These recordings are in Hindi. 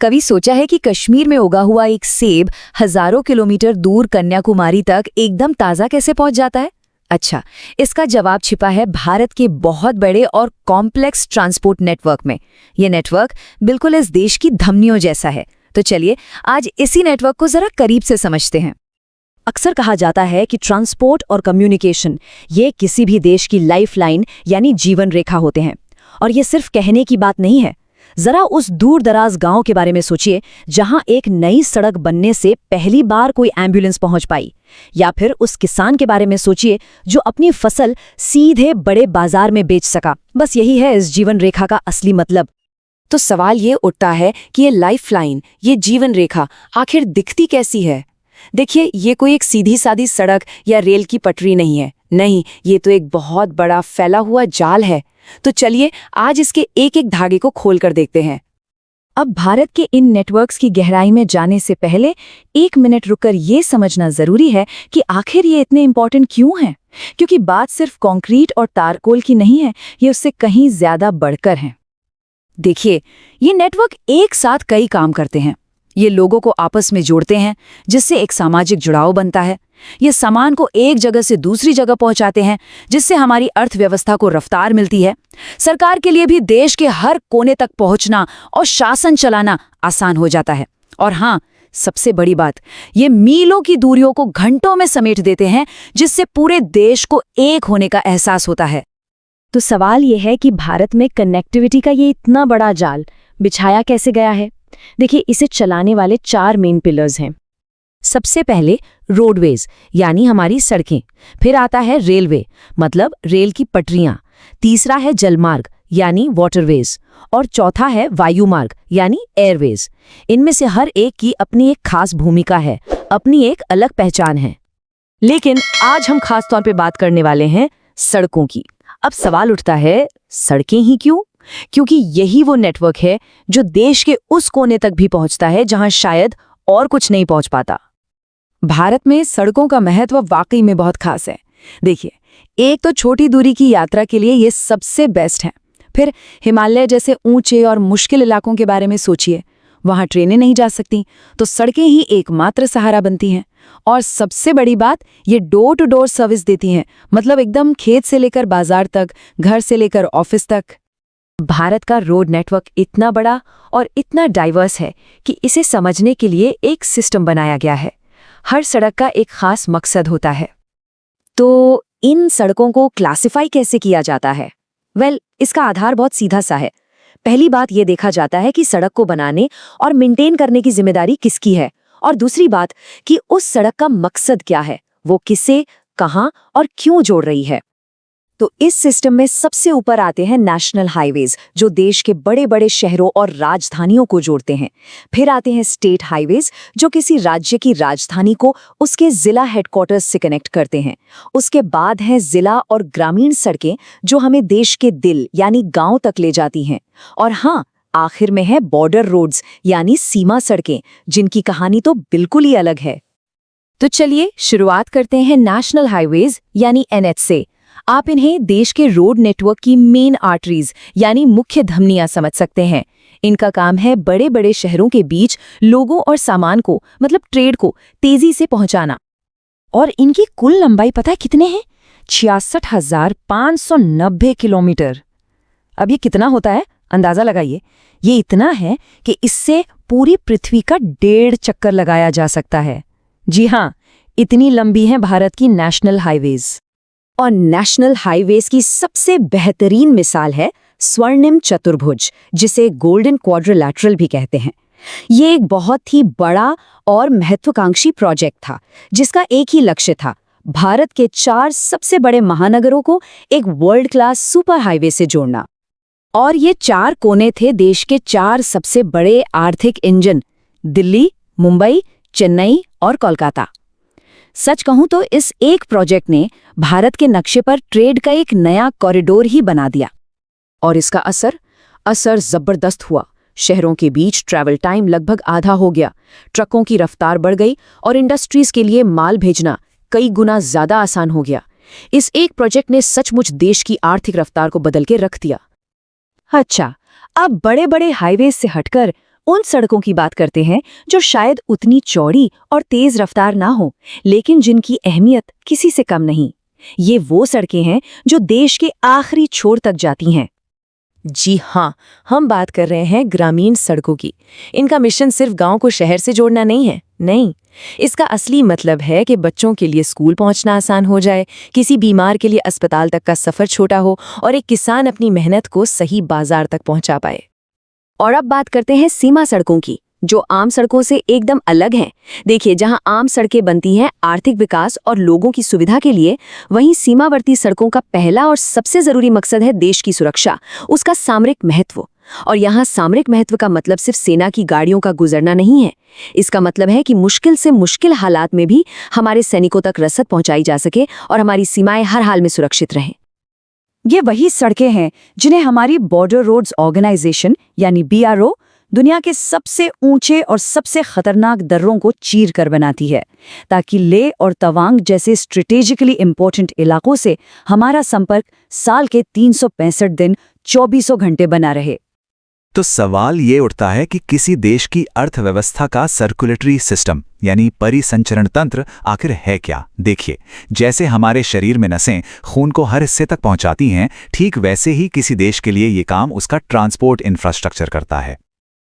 कभी सोचा है कि कश्मीर में उगा हुआ एक सेब हजारों किलोमीटर दूर कन्याकुमारी तक एकदम ताज़ा कैसे पहुंच जाता है? अच्छा, इसका जवाब छिपा है भारत के बहुत बड़े और कॉम्प्लेक्स ट्रांसपोर्ट नेटवर्क में। ये नेटवर्क बिल्कुल इस देश की धमनियों जैसा है। तो चलिए आज इसी नेटवर्क को जरा करीब से समझते हैं। अक्सर कहा जाता है कि ट्रांसपोर्ट और कम्युनिकेशन ये किसी भी देश की लाइफलाइन यानी जीवन रेखा होते हैं। और ये सिर्फ कहने की बात नहीं है। जरा उस दूर दराज गांव के बारे में सोचिए जहां एक नई सड़क बनने से पहली बार कोई एम्बुलेंस पहुंच पाई, या फिर उस किसान के बारे में सोचिए जो अपनी फसल सीधे बड़े बाजार में बेच सका। बस यही है इस जीवन रेखा का असली मतलब। तो सवाल ये उठता है कि ये लाइफलाइन, ये जीवन रेखा आखिर दिखती कैसी है? देखिए, ये कोई एक सीधी सादी सड़क या रेल की पटरी नहीं है। नहीं, ये तो एक बहुत बड़ा फैला हुआ जाल है। तो चलिए आज इसके एक एक धागे को खोल कर देखते हैं। अब भारत के इन नेटवर्क्स की गहराई में जाने से पहले एक मिनट रुककर ये समझना जरूरी है कि आखिर ये इतने इम्पोर्टेंट क्यों हैं। क्योंकि बात सिर्फ कंक्रीट और तारकोल की नहीं है, ये उससे कहीं ज्यादा बढ़कर है। देखिए, ये नेटवर्क एक साथ कई काम करते हैं। ये लोगों को आपस में जोड़ते हैं, जिससे एक सामाजिक जुड़ाव बनता है। ये सामान को एक जगह से दूसरी जगह पहुंचाते हैं, जिससे हमारी अर्थव्यवस्था को रफ्तार मिलती है। सरकार के लिए भी देश के हर कोने तक पहुंचना और शासन चलाना आसान हो जाता है। और हाँ, सबसे बड़ी बात, ये मीलों की दूरियों को घंटों में समेट देते हैं, जिससे पूरे देश को एक होने का एहसास होता है। तो सवाल ये है कि भारत में कनेक्टिविटी का ये इतना बड़ा जाल बिछाया कैसे गया है? देखिए, इसे चलाने वाले 4 मेन पिलर्स हैं। सबसे पहले रोडवेज यानी हमारी सड़कें, फिर आता है रेलवे मतलब रेल की पटरियां, तीसरा है जलमार्ग यानी वाटरवेज, और चौथा है वायुमार्ग यानी एयरवेज। इनमें से हर एक की अपनी एक खास भूमिका है, अपनी एक अलग पहचान है। लेकिन आज हम खास तौर पे बात करने वाले हैं सड़कों की। अब सवाल उठता है, सड़कें ही क्यों? क्योंकि यही वो नेटवर्क है जो देश के उस कोने तक भी पहुंचता है जहां शायद और कुछ नहीं पहुंच पाता। भारत में सड़कों का महत्व वाकई में बहुत खास है। देखिए, एक तो छोटी दूरी की यात्रा के लिए ये सबसे बेस्ट है। फिर हिमालय जैसे ऊंचे और मुश्किल इलाकों के बारे में सोचिए, वहां ट्रेनें नहीं जा सकती, तो सड़कें ही एकमात्र सहारा बनती हैं। और सबसे बड़ी बात, ये डोर टू डोर सर्विस देती हैं, मतलब एकदम खेत से लेकर बाजार तक, घर से लेकर ऑफिस तक। भारत का रोड नेटवर्क इतना बड़ा और इतना डाइवर्स है कि इसे समझने के लिए एक सिस्टम बनाया गया है। हर सड़क का एक खास मकसद होता है। तो इन सड़कों को क्लासिफाई कैसे किया जाता है? इसका आधार बहुत सीधा सा है। पहली बात ये देखा जाता है कि सड़क को बनाने और मेंटेन करने की जिम्मेदारी किसकी है, और दूसरी बात कि उस सड़क का मकसद क्या है, वो किसे, कहां और क्यों जोड़ रही है। तो इस सिस्टम में सबसे ऊपर आते हैं नेशनल हाईवेज, जो देश के बड़े बड़े शहरों और राजधानियों को जोड़ते हैं। फिर आते हैं स्टेट हाईवेज, जो किसी राज्य की राजधानी को उसके जिला हेडक्वार्टर्स से कनेक्ट करते हैं। उसके बाद हैं जिला और ग्रामीण सड़कें, जो हमें देश के दिल यानी गांव तक ले जाती हैं। और हाँ, आखिर में है बॉर्डर रोड्स यानी सीमा सड़कें, जिनकी कहानी तो बिल्कुल ही अलग है। तो चलिए शुरुआत करते हैं नेशनल हाईवेज यानी NH से। आप इन्हें देश के रोड नेटवर्क की मेन आर्टरीज यानी मुख्य धमनियां समझ सकते हैं। इनका काम है बड़े बड़े शहरों के बीच लोगों और सामान को, मतलब ट्रेड को, तेजी से पहुंचाना। और इनकी कुल लंबाई पता है कितने हैं? 66,590 किलोमीटर। अब ये कितना होता है, अंदाजा लगाइए। ये इतना है कि इससे पूरी पृथ्वी का 1.5 चक्कर लगाया जा सकता है। जी हाँ, इतनी लंबी है भारत की नेशनल हाईवेज। और नेशनल हाईवेज की सबसे बेहतरीन मिसाल है स्वर्णिम चतुर्भुज, जिसे गोल्डन क्वाड्रिलैटरल भी कहते हैं। ये एक बहुत ही बड़ा और महत्वाकांक्षी प्रोजेक्ट था, जिसका एक ही लक्ष्य था, भारत के 4 सबसे बड़े महानगरों को एक वर्ल्ड क्लास सुपर हाईवे से जोड़ना। और ये 4 कोने थे देश के 4 सबसे बड़े आर्थिक इंजन, दिल्ली, मुंबई, चेन्नई और कोलकाता। सच कहूं तो इस एक प्रोजेक्ट ने भारत के नक्शे पर ट्रेड का एक नया कॉरिडोर ही बना दिया। और इसका असर जबरदस्त हुआ। शहरों के बीच ट्रैवल टाइम लगभग आधा हो गया, ट्रकों की रफ्तार बढ़ गई और इंडस्ट्रीज के लिए माल भेजना कई गुना ज्यादा आसान हो गया। इस एक प्रोजेक्ट ने सचमुच देश की आर्थिक रफ्तार को बदल के रख दिया। अच्छा, अब बड़े बड़े हाईवे से हटकर उन सड़कों की बात करते हैं जो शायद उतनी चौड़ी और तेज रफ्तार ना हो, लेकिन जिनकी अहमियत किसी से कम नहीं। ये वो सड़कें हैं जो देश के आखिरी छोर तक जाती हैं। जी हाँ, हम बात कर रहे हैं ग्रामीण सड़कों की। इनका मिशन सिर्फ गांव को शहर से जोड़ना नहीं है, नहीं। इसका असली मतलब है कि बच्चों के लिए स्कूल पहुंचना आसान हो जाए, किसी बीमार के लिए अस्पताल तक का सफर छोटा हो और एक किसान अपनी मेहनत को सही बाजार तक पहुंचा पाए। और अब बात करते हैं सीमा सड़कों की, जो आम सड़कों से एकदम अलग हैं। देखिए, जहां आम सड़कें बनती हैं आर्थिक विकास और लोगों की सुविधा के लिए, वहीं सीमावर्ती सड़कों का पहला और सबसे जरूरी मकसद है देश की सुरक्षा, उसका सामरिक महत्व। और यहाँ सामरिक महत्व का मतलब सिर्फ सेना की गाड़ियों का गुजरना नहीं है। इसका मतलब है कि मुश्किल से मुश्किल हालात में भी हमारे सैनिकों तक रसद पहुंचाई जा सके और हमारी सीमाएं हर हाल में सुरक्षित रहें। ये वही सड़कें हैं जिन्हें हमारी बॉर्डर रोड्स ऑर्गेनाइजेशन यानी BRO दुनिया के सबसे ऊंचे और सबसे खतरनाक दर्रों को चीर कर बनाती है, ताकि ले और तवांग जैसे स्ट्रेटेजिकली इंपॉर्टेंट इलाकों से हमारा संपर्क साल के 365 दिन 24 घंटे बना रहे। तो सवाल ये उठता है कि किसी देश की अर्थव्यवस्था का सर्कुलेटरी सिस्टम यानी परिसंचरण तंत्र आखिर है क्या। देखिए, जैसे हमारे शरीर में नसें खून को हर हिस्से तक पहुंचाती हैं, ठीक वैसे ही किसी देश के लिए ये काम उसका ट्रांसपोर्ट इंफ्रास्ट्रक्चर करता है।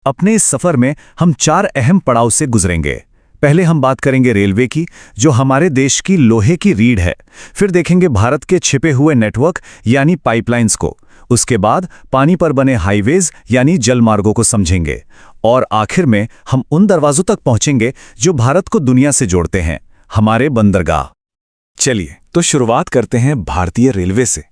अपने इस सफर में हम 4 अहम पड़ाव से गुजरेंगे। पहले हम बात करेंगे रेलवे की, जो हमारे देश की लोहे की रीढ़ है। फिर देखेंगे भारत के छिपे हुए नेटवर्क यानी पाइपलाइंस को। उसके बाद पानी पर बने हाईवेज यानी जलमार्गों को समझेंगे। और आखिर में हम उन दरवाजों तक पहुंचेंगे जो भारत को दुनिया से जोड़ते हैं, हमारे बंदरगाह। चलिए, तो शुरुआत करते हैं भारतीय रेलवे से।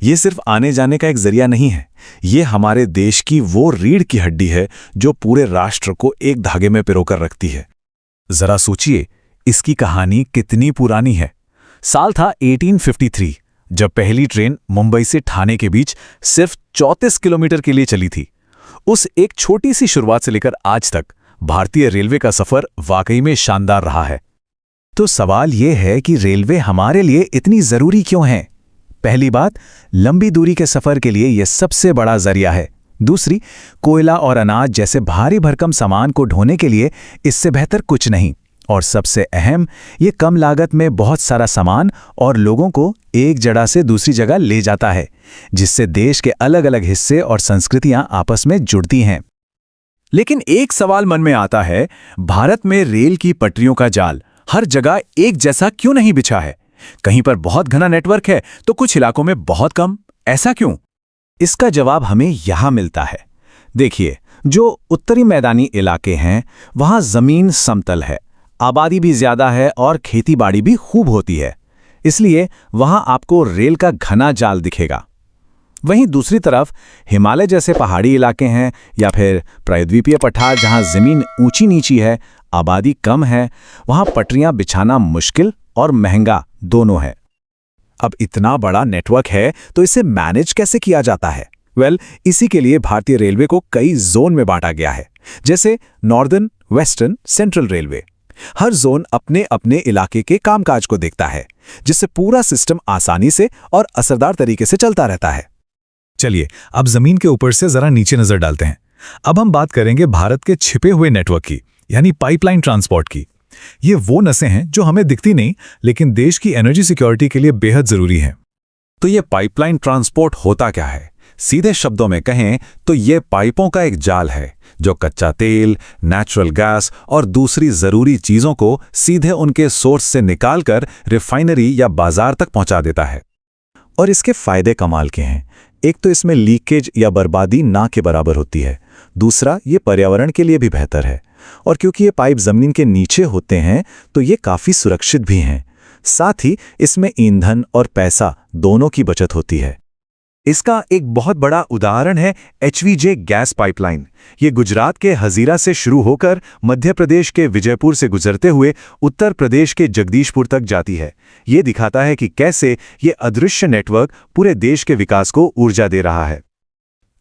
ये सिर्फ आने जाने का एक जरिया नहीं है, ये हमारे देश की वो रीढ़ की हड्डी है जो पूरे राष्ट्र को एक धागे में पिरोकर रखती है। जरा सोचिए, इसकी कहानी कितनी पुरानी है। साल था 1853, जब पहली ट्रेन मुंबई से ठाणे के बीच सिर्फ 34 किलोमीटर के लिए चली थी। उस एक छोटी सी शुरुआत से लेकर आज तक भारतीय रेलवे का सफर वाकई में शानदार रहा है। तो सवाल यह है कि रेलवे हमारे लिए इतनी जरूरी क्यों है? पहली बात, लंबी दूरी के सफर के लिए यह सबसे बड़ा जरिया है। दूसरी, कोयला और अनाज जैसे भारी भरकम सामान को ढोने के लिए इससे बेहतर कुछ नहीं। और सबसे अहम, ये कम लागत में बहुत सारा सामान और लोगों को एक जगह से दूसरी जगह ले जाता है, जिससे देश के अलग अलग हिस्से और संस्कृतियां आपस में जुड़ती हैं। लेकिन एक सवाल मन में आता है, भारत में रेल की पटरियों का जाल हर जगह एक जैसा क्यों नहीं बिछा है? कहीं पर बहुत घना नेटवर्क है तो कुछ इलाकों में बहुत कम, ऐसा क्यों? इसका जवाब हमें यहां मिलता है। देखिए, जो उत्तरी मैदानी इलाके हैं वहां जमीन समतल है, आबादी भी ज्यादा है और खेतीबाड़ी भी खूब होती है, इसलिए वहां आपको रेल का घना जाल दिखेगा। वहीं दूसरी तरफ हिमालय जैसे पहाड़ी इलाके हैं या फिर प्रायद्वीपीय पठार जहां जमीन ऊंची नीची है, आबादी कम है, वहां पटरियां बिछाना मुश्किल और महंगा दोनों है। अब इतना बड़ा नेटवर्क है तो इसे मैनेज कैसे किया जाता है? इसी के लिए भारतीय रेलवे को कई जोन में बांटा गया है, जैसे नॉर्दर्न, वेस्टर्न, सेंट्रल रेलवे। हर जोन अपने अपने इलाके के कामकाज को देखता है, जिससे पूरा सिस्टम आसानी से और असरदार तरीके से चलता रहता है। चलिए, अब जमीन के ऊपर से जरा नीचे नजर डालते हैं। अब हम बात करेंगे भारत के छिपे हुए नेटवर्क की, यानी पाइपलाइन ट्रांसपोर्ट की। ये वो नसें हैं जो हमें दिखती नहीं, लेकिन देश की एनर्जी सिक्योरिटी के लिए बेहद जरूरी हैं। तो ये पाइपलाइन ट्रांसपोर्ट होता क्या है? सीधे शब्दों में कहें तो ये पाइपों का एक जाल है जो कच्चा तेल, नेचुरल गैस और दूसरी जरूरी चीजों को सीधे उनके सोर्स से निकालकर रिफाइनरी या बाजार तक पहुंचा देता है। और इसके फायदे कमाल के हैं। एक तो इसमें लीकेज या बर्बादी ना के बराबर होती है। दूसरा, ये पर्यावरण के लिए भी बेहतर है। और क्योंकि ये पाइप जमीन के नीचे होते हैं तो ये काफी सुरक्षित भी हैं। साथ ही इसमें ईंधन और पैसा दोनों की बचत होती है। इसका एक बहुत बड़ा उदाहरण है HVJ गैस पाइपलाइन। ये गुजरात के हजीरा से शुरू होकर मध्य प्रदेश के विजयपुर से गुजरते हुए उत्तर प्रदेश के जगदीशपुर तक जाती है। ये दिखाता है कि कैसे ये अदृश्य नेटवर्क पूरे देश के विकास को ऊर्जा दे रहा है।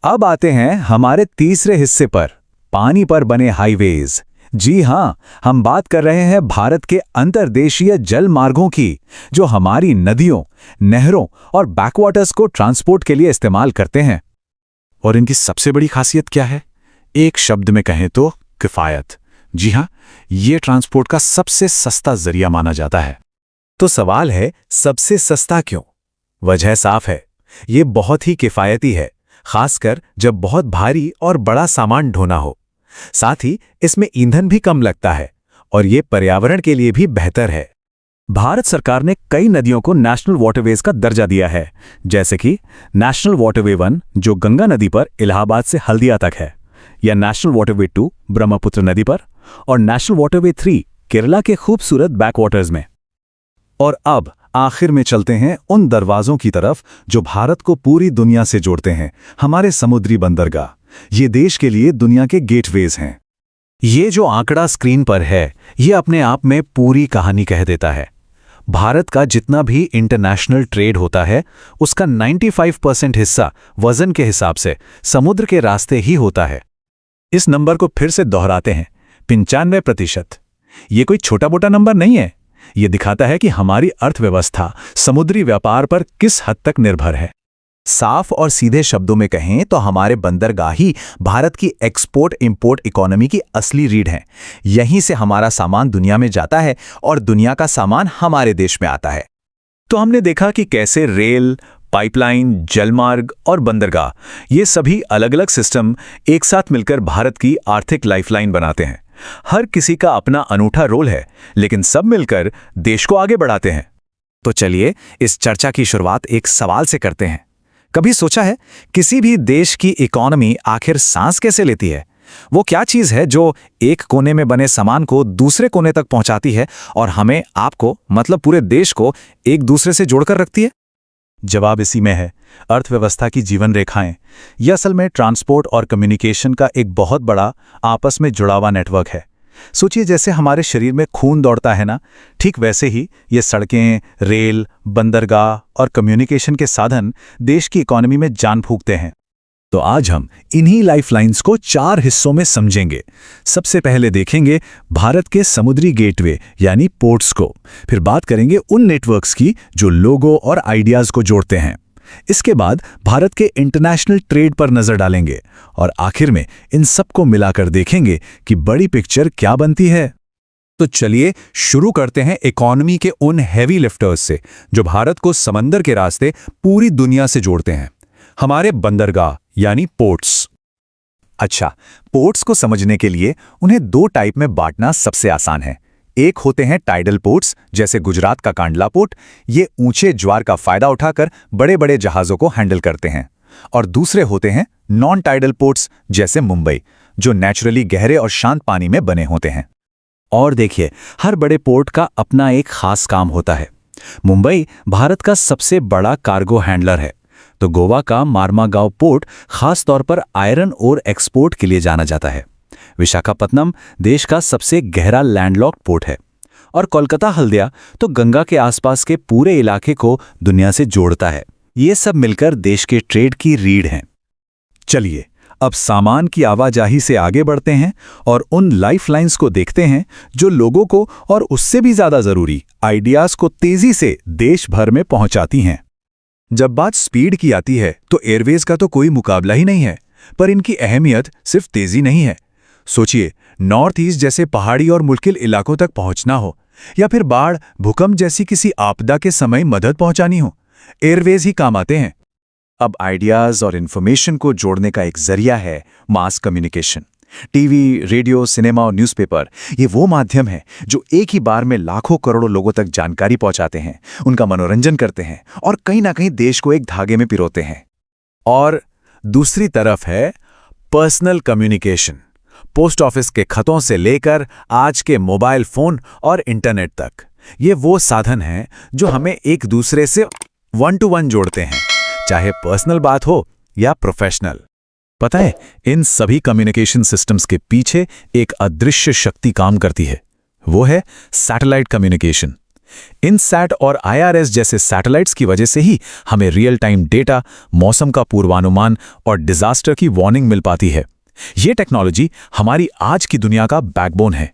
अब आते हैं हमारे तीसरे हिस्से पर, पानी पर बने हाईवेज। जी हां, हम बात कर रहे हैं भारत के अंतर्देशीय जल मार्गों की, जो हमारी नदियों, नहरों और बैकवाटर्स को ट्रांसपोर्ट के लिए इस्तेमाल करते हैं। और इनकी सबसे बड़ी खासियत क्या है? एक शब्द में कहें तो किफ़ायत। जी हाँ, ये ट्रांसपोर्ट का सबसे सस्ता जरिया माना जाता है। तो सवाल है, सबसे सस्ता क्यों? वजह साफ है, ये बहुत ही किफ़ायती है, खासकर जब बहुत भारी और बड़ा सामान ढोना हो। साथ ही इसमें ईंधन भी कम लगता है और ये पर्यावरण के लिए भी बेहतर है। भारत सरकार ने कई नदियों को नेशनल वाटरवेज का दर्जा दिया है, जैसे कि नेशनल वाटरवे 1 जो गंगा नदी पर इलाहाबाद से हल्दिया तक है, या नेशनल वाटरवे 2 ब्रह्मपुत्र नदी पर, और नेशनल वाटरवे 3 केरला के खूबसूरत बैकवाटर्स में। और अब आखिर में चलते हैं उन दरवाजों की तरफ जो भारत को पूरी दुनिया से जोड़ते हैं, हमारे समुद्री बंदरगाह। ये देश के लिए दुनिया के गेटवेज हैं। ये जो आंकड़ा स्क्रीन पर है, ये अपने आप में पूरी कहानी कह देता है। भारत का जितना भी इंटरनेशनल ट्रेड होता है, उसका 95% हिस्सा वजन के हिसाब से समुद्र के रास्ते ही होता है। इस नंबर को फिर से दोहराते हैं, 95%। ये कोई छोटा मोटा नंबर नहीं है। ये दिखाता है कि हमारी अर्थव्यवस्था समुद्री व्यापार पर किस हद तक निर्भर है। साफ और सीधे शब्दों में कहें तो हमारे बंदरगाह ही भारत की एक्सपोर्ट इंपोर्ट इकोनॉमी की असली रीढ़ हैं। यहीं से हमारा सामान दुनिया में जाता है और दुनिया का सामान हमारे देश में आता है। तो हमने देखा कि कैसे रेल, पाइपलाइन, जलमार्ग और बंदरगाह, ये सभी अलग अलग सिस्टम एक साथ मिलकर भारत की आर्थिक लाइफलाइन बनाते हैं। हर किसी का अपना अनूठा रोल है, लेकिन सब मिलकर देश को आगे बढ़ाते हैं। तो चलिए इस चर्चा की शुरुआत एक सवाल से करते हैं। कभी सोचा है किसी भी देश की इकोनॉमी आखिर सांस कैसे लेती है? वो क्या चीज है जो एक कोने में बने सामान को दूसरे कोने तक पहुंचाती है और हमें, आपको, मतलब पूरे देश को एक दूसरे से जोड़कर रखती है? जवाब इसी में है, अर्थव्यवस्था की जीवन रेखाएं। यह असल में ट्रांसपोर्ट और कम्युनिकेशन का एक बहुत बड़ा आपस में जुड़ा हुआ नेटवर्क है। सोचिए जैसे हमारे शरीर में खून दौड़ता है ना, ठीक वैसे ही ये सड़कें, रेल, बंदरगाह और कम्युनिकेशन के साधन देश की इकोनॉमी में जान फूंकते हैं। तो आज हम इन्हीं लाइफलाइंस को 4 हिस्सों में समझेंगे। सबसे पहले देखेंगे भारत के समुद्री गेटवे यानी पोर्ट्स को, फिर बात करेंगे उन नेटवर्क्स की जो लोगों और आइडियाज को जोड़ते हैं। इसके बाद भारत के इंटरनेशनल ट्रेड पर नजर डालेंगे और आखिर में इन सबको मिलाकर देखेंगे कि बड़ी पिक्चर क्या बनती है। तो चलिए शुरू करते हैं इकोनॉमी के उन हैवी लिफ्टर्स से जो भारत को समंदर के रास्ते पूरी दुनिया से जोड़ते हैं, हमारे बंदरगाह यानी पोर्ट्स। अच्छा, पोर्ट्स को समझने के लिए उन्हें 2 टाइप में बांटना सबसे आसान है। एक होते हैं टाइडल पोर्ट्स, जैसे गुजरात का कांडला पोर्ट, ये ऊंचे ज्वार का फायदा उठाकर बड़े बड़े जहाजों को हैंडल करते हैं। और दूसरे होते हैं नॉन टाइडल पोर्ट्स, जैसे मुंबई, जो नेचुरली गहरे और शांत पानी में बने होते हैं। और देखिए, हर बड़े पोर्ट का अपना एक खास काम होता है। मुंबई भारत का सबसे बड़ा कार्गो हैंडलर है, तो गोवा का मार्मागांव पोर्ट खास तौर पर आयरन ओर एक्सपोर्ट के लिए जाना जाता है। विशाखापत्तनम देश का सबसे गहरा लैंडलॉक्ड पोर्ट है, और कोलकाता हल्दिया तो गंगा के आसपास के पूरे इलाके को दुनिया से जोड़ता है। ये सब मिलकर देश के ट्रेड की रीढ़ हैं। चलिए अब सामान की आवाजाही से आगे बढ़ते हैं और उन लाइफलाइंस को देखते हैं जो लोगों को और उससे भी ज्यादा जरूरी आइडियाज को तेजी से देश भर में पहुंचाती हैं। जब बात स्पीड की आती है तो एयरवेज का तो कोई मुकाबला ही नहीं है, पर इनकी अहमियत सिर्फ तेजी नहीं है। सोचिए, नॉर्थ ईस्ट जैसे पहाड़ी और मुश्किल इलाकों तक पहुंचना हो, या फिर बाढ़, भूकंप जैसी किसी आपदा के समय मदद पहुंचानी हो, एयरवेज ही काम आते हैं। अब आइडियाज और इन्फॉर्मेशन को जोड़ने का एक जरिया है mass communication. TV, radio, cinema और न्यूज़पेपर, ये वो माध्यम है जो एक ही बार में लाखों करोड़ों लोगों तक जानकारी पहुंचाते हैं, उनका मनोरंजन करते हैं और कहीं ना कहीं देश को एक धागे में पिरोते हैं। और दूसरी तरफ है पर्सनल कम्युनिकेशन। पोस्ट ऑफिस के खतों से लेकर आज के मोबाइल फोन और इंटरनेट तक, ये वो साधन हैं जो हमें एक दूसरे से 1 to 1 जोड़ते हैं, चाहे पर्सनल बात हो या प्रोफेशनल। पता है, इन सभी कम्युनिकेशन सिस्टम्स के पीछे एक अदृश्य शक्ति काम करती है। वो है सैटेलाइट कम्युनिकेशन। इनसैट और IRS जैसे सैटेलाइट्स की वजह से ही हमें रियल टाइम डेटा, मौसम का पूर्वानुमान और डिजास्टर की वार्निंग मिल पाती है। ये टेक्नोलॉजी हमारी आज की दुनिया का बैकबोन है।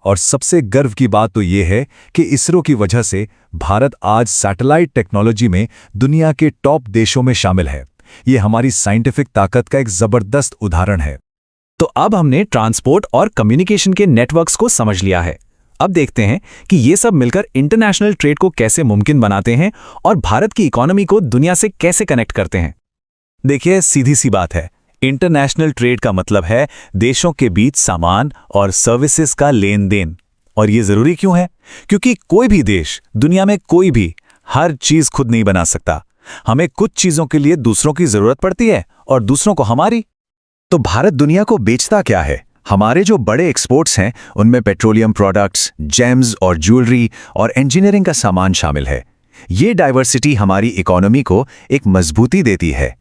और सबसे गर्व की बात तो ये है कि इसरो की वजह से भारत आज सैटेलाइट टेक्नोलॉजी में दुनिया के टॉप देशों में शामिल है। ये हमारी साइंटिफिक ताकत का एक जबरदस्त उदाहरण है। तो अब हमने ट्रांसपोर्ट और कम्युनिकेशन के नेटवर्क्स को समझ लिया है। अब देखते हैं कि ये सब मिलकर इंटरनेशनल ट्रेड को कैसे मुमकिन बनाते हैं और भारत की इकोनॉमी को दुनिया से कैसे कनेक्ट करते हैं। देखिए, सीधी सी बात है, इंटरनेशनल ट्रेड का मतलब है देशों के बीच सामान और सर्विसेज का लेन देन। और ये जरूरी क्यों है? क्योंकि कोई भी देश, दुनिया में कोई भी, हर चीज खुद नहीं बना सकता। हमें कुछ चीजों के लिए दूसरों की जरूरत पड़ती है और दूसरों को हमारी। तो भारत दुनिया को बेचता क्या है? हमारे जो बड़े एक्सपोर्ट्स हैं उनमें पेट्रोलियम प्रोडक्ट्स, जेम्स और ज्वेलरी और इंजीनियरिंग का सामान शामिल है। ये डाइवर्सिटी हमारी इकोनॉमी को एक मजबूती देती है।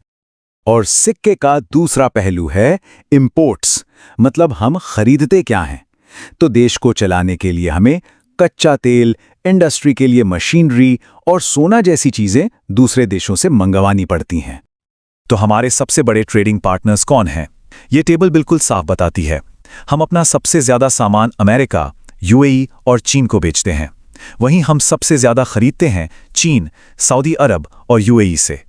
और सिक्के का दूसरा पहलू है इंपोर्ट्स, मतलब हम खरीदते क्या हैं। तो देश को चलाने के लिए हमें कच्चा तेल, इंडस्ट्री के लिए मशीनरी और सोना जैसी चीजें दूसरे देशों से मंगवानी पड़ती हैं। तो हमारे सबसे बड़े ट्रेडिंग पार्टनर्स कौन हैं? ये टेबल बिल्कुल साफ बताती है। हम अपना सबसे ज्यादा सामान अमेरिका, यूएई और चीन को बेचते हैं। वहीं हम सबसे ज्यादा खरीदते हैं चीन, सऊदी अरब और यूएई से।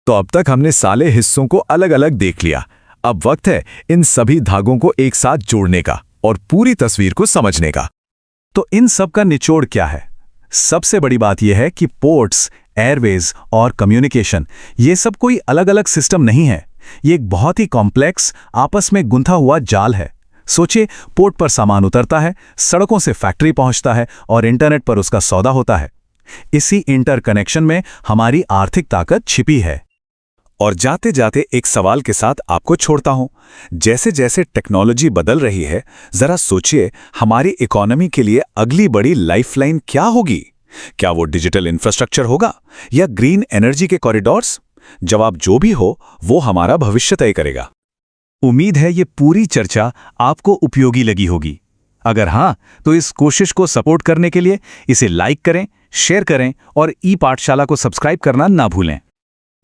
तो अब तक हमने सारे हिस्सों को अलग अलग देख लिया। अब वक्त है इन सभी धागों को एक साथ जोड़ने का और पूरी तस्वीर को समझने का। तो इन सब का निचोड़ क्या है? सबसे बड़ी बात यह है कि पोर्ट्स, एयरवेज और कम्युनिकेशन, ये सब कोई अलग अलग सिस्टम नहीं है। ये एक बहुत ही कॉम्प्लेक्स, आपस में गुंथा हुआ जाल है। सोचिए, पोर्ट पर सामान उतरता है, सड़कों से फैक्ट्री पहुंचता है और इंटरनेट पर उसका सौदा होता है। इसी इंटरकनेक्शन में हमारी आर्थिक ताकत छिपी है। और जाते जाते एक सवाल के साथ आपको छोड़ता हूं। जैसे जैसे टेक्नोलॉजी बदल रही है, जरा सोचिए हमारी इकोनॉमी के लिए अगली बड़ी लाइफलाइन क्या होगी? क्या वो डिजिटल इंफ्रास्ट्रक्चर होगा या ग्रीन एनर्जी के कॉरिडोर्स? जवाब जो भी हो, वो हमारा भविष्य तय करेगा। उम्मीद है ये पूरी चर्चा आपको उपयोगी लगी होगी। अगर हाँ, तो इस कोशिश को सपोर्ट करने के लिए इसे लाइक करें, शेयर करें और ई पाठशाला को सब्सक्राइब करना ना भूलें।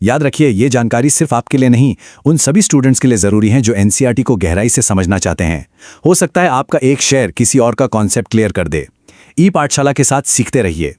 याद रखिए, ये जानकारी सिर्फ आपके लिए नहीं, उन सभी स्टूडेंट्स के लिए जरूरी है जो एनसीईआरटी को गहराई से समझना चाहते हैं। हो सकता है आपका एक शेयर किसी और का कॉन्सेप्ट क्लियर कर दे। ई पाठशाला के साथ सीखते रहिए।